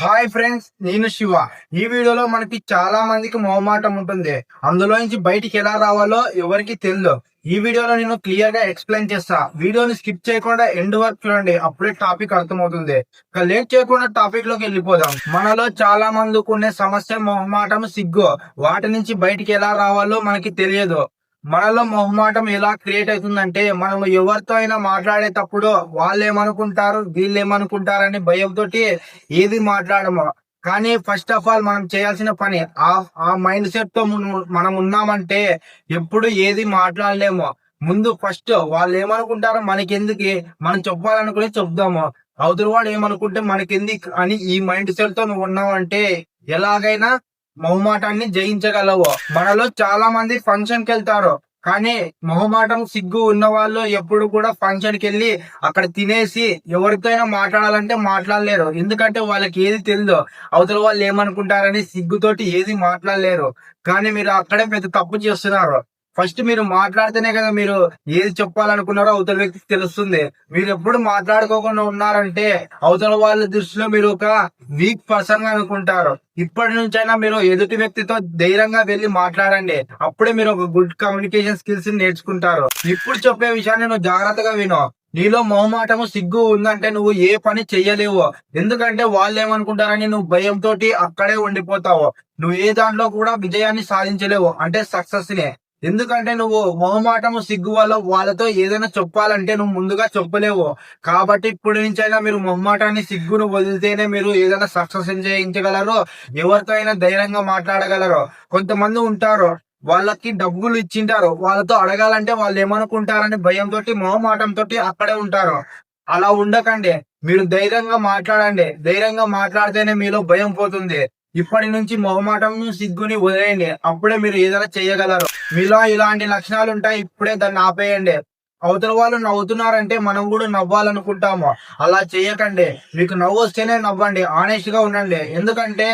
Hi friends, నేను శివ. ఈ వీడియోలో మనకి చాలా మందికి మొహమాటం ఉంటుంది. అందులో నుంచి బయటికి ఎలా రావాలో ఎవరికి తెలియదు. ఈ వీడియోలో నేను క్లియర్ గా ఎక్స్ప్లెయిన్ చేస్తా. వీడియోని స్కిప్ చేయకుండా ఎండ్ వరకు చూడండి, అప్పుడే టాపిక్ అర్థమవుతుంది. ఇక లేట్ చేయకుండా టాపిక్ లోకి వెళ్ళిపోదాం. మనలో చాలా మందికి ఉండే సమస్య మొహమాటం, సిగ్గు. వాటి నుంచి బయటికి ఎలా రావాలో మనకి తెలియదు. మనలో మొహమాటం ఎలా క్రియేట్ అవుతుందంటే, మనం ఎవరితో అయినా మాట్లాడేటప్పుడు వాళ్ళు ఏమనుకుంటారు, వీళ్ళు ఏమనుకుంటారని భయంతో ఏది మాట్లాడము. కానీ ఫస్ట్ ఆఫ్ ఆల్ మనం చేయాల్సిన పని, ఆ మైండ్ సెట్ తో మనం ఉన్నామంటే ఎప్పుడు ఏది మాట్లాడలేము. ముందు ఫస్ట్ వాళ్ళు ఏమనుకుంటారో మనకెందుకు, మనం చెప్పాలనుకుని చెప్దాము. అవతల వాడు ఏమనుకుంటే మనకెందుకు అని ఈ మైండ్ సెట్ తో నువ్వు ఉన్నావంటే ఎలాగైనా మొహమాటాన్ని జయించగలవు. మనలో చాలా మంది ఫంక్షన్ కి వెళ్తారు, కానీ మొహమాటం, సిగ్గు ఉన్న వాళ్ళు ఎప్పుడు కూడా ఫంక్షన్ కి వెళ్ళి అక్కడ తినేసి ఎవరితో అయినా మాట్లాడాలంటే మాట్లాడలేరు. ఎందుకంటే వాళ్ళకి ఏది తెలియదు, అవతల వాళ్ళు ఏమనుకుంటారని సిగ్గుతోటి ఏది మాట్లాడలేరు. కానీ మీరు అక్కడే పెద్ద తప్పు చేస్తున్నారు. ఫస్ట్ మీరు మాట్లాడితేనే కదా మీరు ఏది చెప్పాలనుకున్నారో అవతల వ్యక్తికి తెలుస్తుంది. మీరు ఎప్పుడు మాట్లాడుకోకుండా ఉన్నారంటే అవతల వాళ్ళ దృష్టిలో మీరు ఒక వీక్ పర్సన్ గా అనుకుంటారు. ఇప్పటి నుంచైనా మీరు ఎదుటి వ్యక్తితో ధైర్యంగా వెళ్లి మాట్లాడండి. అప్పుడే మీరు ఒక గుడ్ కమ్యూనికేషన్ స్కిల్స్ నేర్చుకుంటారు. ఇప్పుడు చెప్పే విషయాన్ని నువ్వు జాగ్రత్తగా విను. నీలో మొహమాటము, సిగ్గు ఉందంటే నువ్వు ఏ పని చెయ్యలేవు. ఎందుకంటే వాళ్ళు ఏమనుకుంటారని నువ్వు భయంతో అక్కడే ఉండిపోతావు. నువ్వు ఏ దాంట్లో కూడా విజయాన్ని సాధించలేవు, అంటే సక్సెస్ ని. ఎందుకంటే నువ్వు మొహమాటము, సిగ్గు వల్ల వాళ్ళతో ఏదైనా చెప్పాలంటే నువ్వు ముందుగా చెప్పలేవు. కాబట్టి ఇప్పటి నుంచైనా మీరు మొహమాటాన్ని, సిగ్గును వదిలితేనే మీరు ఏదైనా సక్సెస్ చేయించగలరు. ఎవరితో అయినా ధైర్యంగా మాట్లాడగలరు. కొంతమంది ఉంటారు, వాళ్ళకి డబ్బులు ఇచ్చింటారు, వాళ్ళతో అడగాలంటే వాళ్ళు ఏమనుకుంటారని భయంతో, మొహమాటంతో అక్కడే ఉంటారు. అలా ఉండకండి. మీరు ధైర్యంగా మాట్లాడండి. ధైర్యంగా మాట్లాడితేనే మీలో భయం పోతుంది. ఇప్పటి నుంచి మొహమాటం, సిగ్గుని వదిలేయండి. అప్పుడే మీరు ఏదైనా చేయగలరు. మీలో ఇలాంటి లక్షణాలు ఉంటాయి, ఇప్పుడే దాన్ని ఆపేయండి. అవతల వాళ్ళు నవ్వుతున్నారంటే మనం కూడా నవ్వాలనుకుంటాము. అలా చేయకండి. మీకు నవ్వు వస్తేనే నవ్వండి. ఆనెస్ట్ గా ఉండండి. ఎందుకంటే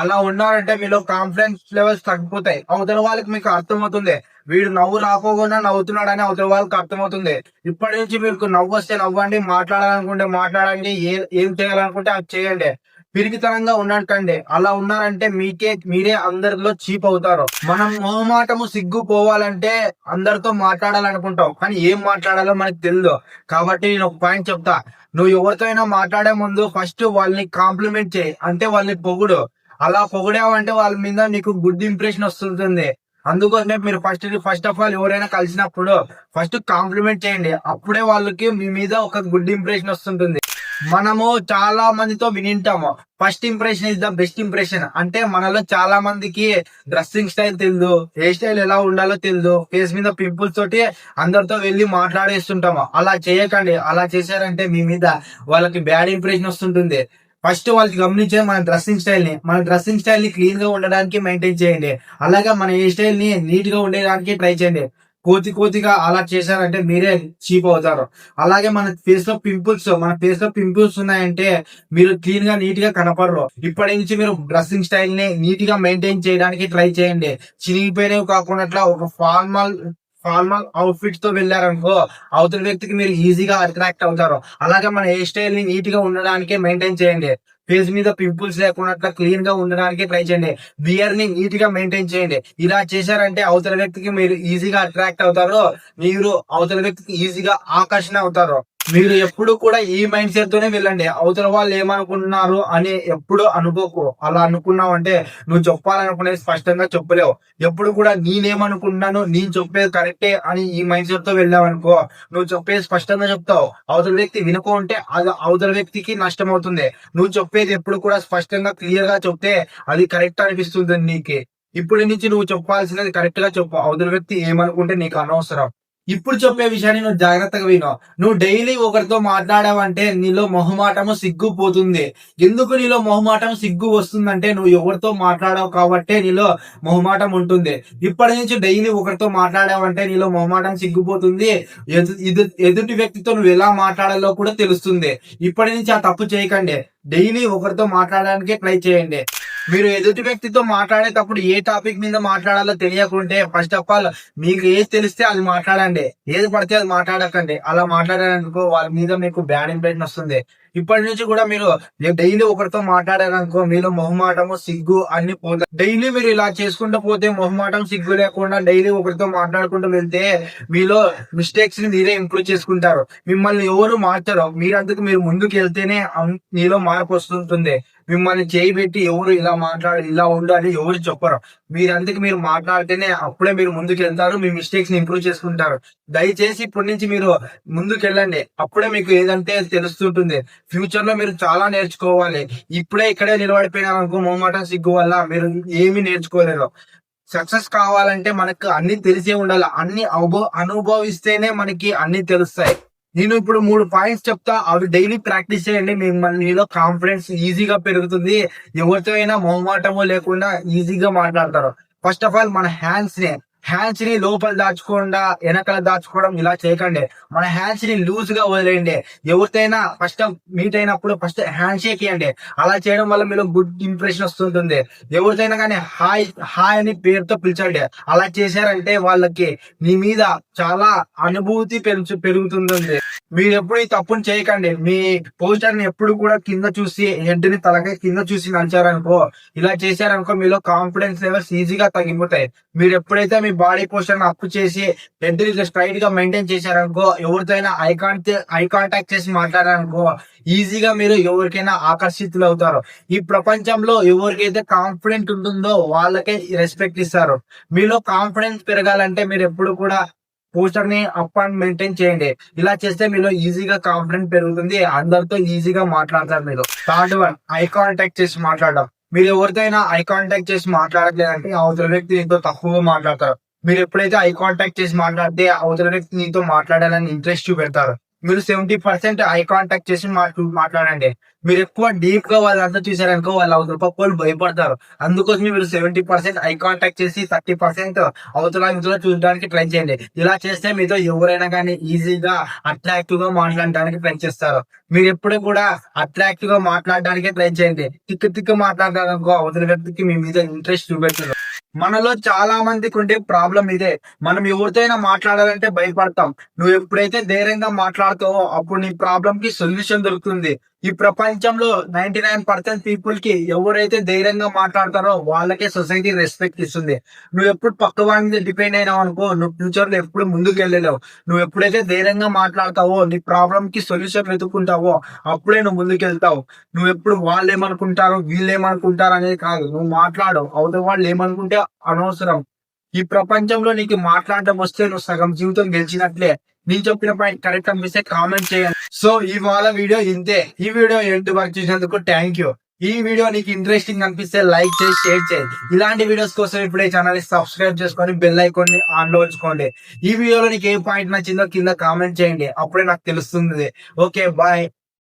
అలా ఉన్నారంటే మీలో కాన్ఫిడెన్స్ లెవెల్స్ తగ్గిపోతాయి. అవతల వాళ్ళకి మీకు అర్థమవుతుంది, వీడు నవ్వు రాకపోకుండా నవ్వుతున్నాడని అవతల వాళ్ళకి అర్థమవుతుంది. ఇప్పటి నుంచి మీకు నవ్వు వస్తే నవ్వండి, మాట్లాడాలనుకుంటే మాట్లాడండి, ఏం చేయాలనుకుంటే అది చేయండి. పిరికితనంగా ఉండకండి. అలా ఉన్నారంటే మీరే అందరిలో చీప్ అవుతారు. మనం మొహమాటము, సిగ్గు పోవాలంటే అందరితో మాట్లాడాలనుకుంటాం, కానీ ఏం మాట్లాడాలో మనకు తెలియదు. కాబట్టి నేను ఒక పాయింట్ చెప్తా. నువ్వు ఎవరితో అయినా మాట్లాడే ముందు ఫస్ట్ వాళ్ళని కాంప్లిమెంట్ చేయి, అంటే వాళ్ళని పొగుడు. అలా పొగిడావంటే వాళ్ళ మీద నీకు గుడ్ ఇంప్రెషన్ వస్తుంది. అందుకోసమే మీరు ఫస్ట్ ఆఫ్ ఆల్ ఎవరైనా కలిసినప్పుడు ఫస్ట్ కాంప్లిమెంట్ చేయండి. అప్పుడే వాళ్ళకి మీ మీద ఒక గుడ్ ఇంప్రెషన్ వస్తుంటుంది. మనము చాలా మందితో వినింటాము, first impression is the best impression. అంటే మనలో చాలా మందికి డ్రెస్సింగ్ స్టైల్ తెలియదు, హెయిర్ స్టైల్ ఎలా ఉండాలో తెలియదు, ఫేస్ మీద పింపుల్స్ తోటి అందరితో వెళ్లి మాట్లాడేస్తుంటాము. అలా చేయకండి. అలా చేశారంటే మీ మీద వాళ్ళకి బ్యాడ్ ఇంప్రెషన్ వస్తుంటుంది. ఫస్ట్ వాళ్ళకి గమనించే మన డ్రెస్సింగ్ స్టైల్ ని క్లీన్ గా ఉండడానికి మెయింటైన్ చేయండి. అలాగే మన హెయిర్ స్టైల్ ని నీట్ గా ఉండడానికి ట్రై చేయండి. కోతిగా అలా చేశారంటే మీరే చీప్ అవుతారు. అలాగే మన ఫేస్ లో పింపుల్స్ ఉన్నాయంటే మీరు క్లీన్ గా, నీట్ గా కనపడరు. ఇప్పటి నుంచి మీరు డ్రెస్సింగ్ స్టైల్ ని నీట్ గా మెయింటైన్ చేయడానికి ట్రై చేయండి. చినిగిపోయినవి కాకుండా ఒక ఫార్మల్ అవుట్ఫిట్ తో వెళ్ళారనుకో అవతల వ్యక్తికి మీరు ఈజీగా అట్రాక్ట్ అవుతారు. అలాగే మన హెయిర్ స్టైల్ ని నీట్ గా ఉండడానికి మెయింటైన్ చేయండి. ఫేస్ మీద పింపుల్స్ లేకుండా క్లీన్ గా ఉండడానికి ట్రై చేయండి. బియర్ ని నీట్ గా మెయింటైన్ చేయండి. ఇలా చేశారంటే అవతల వ్యక్తికి మీరు ఈజీగా అట్రాక్ట్ అవుతారు. మీరు అవతల వ్యక్తికి ఈజీగా ఆకర్షణ అవుతారు. మీరు ఎప్పుడు కూడా ఈ మైండ్ సెట్ తోనే వెళ్ళండి. అవతల వాళ్ళు ఏమనుకుంటున్నారు అని ఎప్పుడు అనుకోకు. అలా అనుకున్నావు అంటే నువ్వు చెప్పాలనుకునేది స్పష్టంగా చెప్పలేవు. ఎప్పుడు కూడా నేనేమనుకుంటున్నాను, నేను చెప్పేది కరెక్టే అని ఈ మైండ్ సెట్ తో వెళ్ళావనుకో నువ్వు చెప్పేది స్పష్టంగా చెప్తావు. అవతల వ్యక్తి వినుకుంటే అది అవతల వ్యక్తికి నష్టం అవుతుంది. నువ్వు చెప్పేది ఎప్పుడు కూడా స్పష్టంగా, క్లియర్ గా చెప్తే అది కరెక్ట్ అనిపిస్తుంది నీకు. ఇప్పటి నుంచి నువ్వు చెప్పాల్సినది కరెక్ట్ గా చెప్పు. అవతల వ్యక్తి ఏమనుకుంటే నీకు అనవసరం. ఇప్పుడు చెప్పే విషయాన్ని నువ్వు జాగ్రత్తగా విను. నువ్వు డైలీ ఒకరితో మాట్లాడావంటే నీలో మొహమాటము, సిగ్గు పోతుంది. ఎందుకు నీలో మొహమాటం, సిగ్గు వస్తుందంటే నువ్వు ఎవరితో మాట్లాడావు కాబట్టే నీలో మొహమాటం ఉంటుంది. ఇప్పటి నుంచి డైలీ ఒకరితో మాట్లాడావంటే నీలో మొహమాటం, సిగ్గుపోతుంది. ఎదుటి వ్యక్తితో నువ్వు ఎలా మాట్లాడాలో కూడా తెలుస్తుంది. ఇప్పటి నుంచి ఆ తప్పు చేయకండి. డైలీ ఒకరితో మాట్లాడడానికి ట్రై చేయండి. మీరు ఎదుటి వ్యక్తితో మాట్లాడేటప్పుడు ఏ టాపిక్ మీద మాట్లాడాలో తెలియకుంటే ఫస్ట్ ఆఫ్ ఆల్ మీకు ఏది తెలిస్తే అది మాట్లాడండి. ఏది పడితే అది మాట్లాడకండి. అలా మాట్లాడారనుకో వాళ్ళ మీద మీకు బ్యాడ్ ఇంప్రెషన్ వస్తుంది. ఇప్పటి నుంచి కూడా మీరు డైలీ ఒకరితో మాట్లాడారనుకో మీలో మొహమాటము సిగ్గు అన్ని పోతాయి. డైలీ మీరు ఇలా చేసుకుంటూ పోతే మొహమాటం సిగ్గు లేకుండా డైలీ ఒకరితో మాట్లాడుకుంటూ వెళ్తే మీలో మిస్టేక్స్ ని మీరే ఇంప్రూవ్ చేసుకుంటారు. మిమ్మల్ని ఎవరు మార్చరు. మీరందుకు మీరు ముందుకు వెళ్తేనే మీలో మార్పు వస్తుంటుంది. మిమ్మల్ని చేయి పెట్టి ఎవరు ఇలా మాట్లాడు ఇలా ఉండు అని ఎవరు చెప్పరు. మీరందుకు మీరు మాట్లాడితేనే అప్పుడే మీరు ముందుకు వెళ్తారు. మీ మిస్టేక్స్ ని ఇంప్రూవ్ చేసుకుంటారు. దయచేసి ఇప్పటి నుంచి మీరు ముందుకు వెళ్ళండి. అప్పుడే మీకు ఏదంటే తెలుస్తుంటుంది. ఫ్యూచర్ లో మీరు చాలా నేర్చుకోవాలి. ఇప్పుడే ఇక్కడే నిలబడిపోయినారు అనుకో మొహమాటం సిగ్గు వల్ల మీరు ఏమీ నేర్చుకోలేరు. సక్సెస్ కావాలంటే మనకు అన్ని తెలిసే ఉండాలి. అన్ని అనుభవిస్తేనే మనకి అన్ని తెలుస్తాయి. నేను ఇప్పుడు 3 పాయింట్స్ చెప్తా, అవి డైలీ ప్రాక్టీస్ చేయండి. మీలో కాన్ఫిడెన్స్ ఈజీగా పెరుగుతుంది. ఎవరితో అయినా మొహమాటము లేకుండా ఈజీగా మాట్లాడతారు. ఫస్ట్ ఆఫ్ ఆల్ మన హ్యాండ్స్ ని లోపల దాచుకోకుండా వెనకాల దాచుకోవడం ఇలా చేయకండి. మన హ్యాండ్స్ ని లూజ్ గా వదిలేయండి. ఎవరితోనైనా ఫస్ట్ మీట్ అయినప్పుడు ఫస్ట్ హ్యాండ్ షేక్ ఇవ్వండి. అలా చేయడం వల్ల మీలో గుడ్ ఇంప్రెషన్ వస్తుంటుంది. ఎవరితోనైనా కానీ హాయ్ అని పేరుతో పిలిచండి. అలా చేశారంటే వాళ్ళకి మీ మీద చాలా అనుభూతి పెరుగుతుంది. మీరు ఎప్పుడు ఈ తప్పును చేయకండి. మీ పోస్టర్ ని ఎప్పుడు కూడా కింద చూసి హెడ్ ని తలకాయ కింద చూసి నడిచారనుకో, ఇలా చేశారనుకో మీలో కాన్ఫిడెన్స్ లెవెల్స్ ఈజీగా తగ్గిపోతాయి. మీరు ఎప్పుడైతే మీ బాడీ పోస్టర్ ని అప్పు చేసి హెడ్ స్ట్రైట్ గా మెయింటైన్ చేశారనుకో, ఎవరితో ఐ కాంటాక్ట్ చేసి మాట్లాడారనుకో ఈజీగా మీరు ఎవరికైనా ఆకర్షితులు అవుతారు. ఈ ప్రపంచంలో ఎవరికైతే కాన్ఫిడెంట్ ఉంటుందో వాళ్ళకే రెస్పెక్ట్ ఇస్తారు. మీలో కాన్ఫిడెన్స్ పెరగాలంటే మీరు ఎప్పుడు కూడా పోస్టర్ ని అప్ అండ్ మెయింటైన్ చేయండి. ఇలా చేస్తే మీలో ఈజీగా కాన్ఫిడెన్స్ పెరుగుతుంది. అందరితో ఈజీగా మాట్లాడతారు. మీరు థర్డ్ వన్, ఐ కాంటాక్ట్ చేసి మాట్లాడడం. మీరు ఎవరితో ఐ కాంటాక్ట్ చేసి మాట్లాడట్లేదంటే అవతల వ్యక్తి నీతో తక్కువగా మాట్లాడతారు. మీరు ఎప్పుడైతే ఐ కాంటాక్ట్ చేసి మాట్లాడితే అవతల వ్యక్తి నీతో మాట్లాడాలని ఇంట్రెస్ట్ చూపెడతారు. మీరు 70% ఐ కాంటాక్ట్ చేసి మాట్లాడండి. మీరు ఎక్కువ డీప్ గా వాళ్ళంతా చూసారనుకో వాళ్ళు అవతల పక్క భయపడతారు. అందుకోసం మీరు 70% ఐ కాంటాక్ట్ చేసి 30% అవతల చూడడానికి ట్రై చేయండి. ఇలా చేస్తే మీతో ఎవరైనా కానీ ఈజీగా అట్రాక్టివ్ గా మాట్లాడడానికి ట్రై చేస్తారు. మీరు ఎప్పుడు కూడా అట్రాక్టివ్ గా మాట్లాడడానికి ట్రై చేయండి. తిక్కు మాట్లాడడానికి అవతల వ్యక్తికి మీ మీద ఇంట్రెస్ట్ చూపెడతారు. మనలో చాలా మందికి ఉండే ప్రాబ్లం ఇదే. మనం ఎవరితో మాట్లాడాలంటే భయపడతాం. నువ్వు ఎప్పుడైతే ధైర్యంగా మాట్లాడతావో అప్పుడు నీ ప్రాబ్లం కి సొల్యూషన్ దొరుకుతుంది. ఈ ప్రపంచంలో 99% పీపుల్ కి ఎవరైతే ధైర్యంగా మాట్లాడతారో వాళ్ళకే సొసైటీ రెస్పెక్ట్ ఇస్తుంది. నువ్వు ఎప్పుడు పక్క వాడి మీద డిపెండ్ అయినావు అనుకో, నువ్వు ఫ్యూచర్ లో ఎప్పుడు ముందుకు వెళ్ళలేవు. నువ్వు ఎప్పుడైతే ధైర్యంగా మాట్లాడతావో నీ ప్రాబ్లం కి సొల్యూషన్ వెతుకుంటావో అప్పుడే నువ్వు ముందుకు వెళ్తావు. నువ్వు ఎప్పుడు వాళ్ళు ఏమనుకుంటారు వీళ్ళు ఏమనుకుంటారు అనేది కాదు. నువ్వు మాట్లాడు, అవతల వాళ్ళు ఏమనుకుంటే అనవసరం. ఈ ప్రపంచంలో నీకు మాట్లాడడం వస్తే నువ్వు సగం జీవితం గెలిచినట్లే. నేను చెప్పిన పాయింట్ కరెక్ట్ అనిపిస్తే కామెంట్ చేయండి. సో ఇవాళ వీడియో ఇంతే. ఈ వీడియో ఎండ్ వరకు చూసినందుకు థ్యాంక్ యూ. ఈ వీడియో నీకు ఇంట్రెస్టింగ్ అనిపిస్తే లైక్ చేసి షేర్ చేయండి. ఇలాంటి వీడియోస్ కోసం ఇప్పుడే ఛానల్ ని సబ్స్క్రైబ్ చేసుకొని బెల్ ఐకాన్ ని ఆన్ లో ఉంచుకోండి. ఈ వీడియోలో నీకు ఏ పాయింట్ నచ్చిందో కింద కామెంట్ చేయండి. అప్పుడే నాకు తెలుస్తుంది. Okay bye.